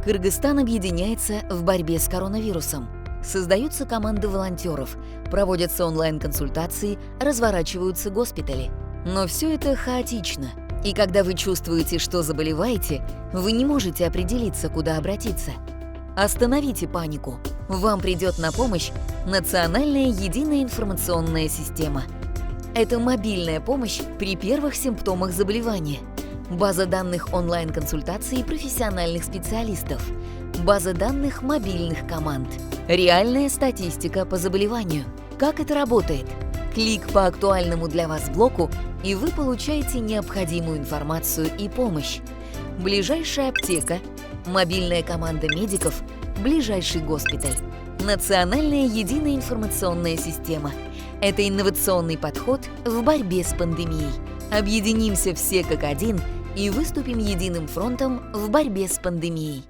Кыргызстан объединяется в борьбе с коронавирусом. Создаются команды волонтеров, проводятся онлайн-консультации, разворачиваются госпитали. Но все это хаотично. И когда вы чувствуете, что заболеваете, вы не можете определиться, куда обратиться. Остановите панику. Вам придет на помощь Национальная единая информационная система. Это мобильная помощь при первых симптомах заболевания. База данных онлайн-консультаций профессиональных специалистов. База данных мобильных команд. Реальная статистика по заболеванию. Как это работает? Клик по актуальному для вас блоку, и вы получаете необходимую информацию и помощь. Ближайшая аптека, мобильная команда медиков, ближайший госпиталь. Национальная единая информационная система. Это инновационный подход в борьбе с пандемией. Объединимся все как один и выступим единым фронтом в борьбе с пандемией.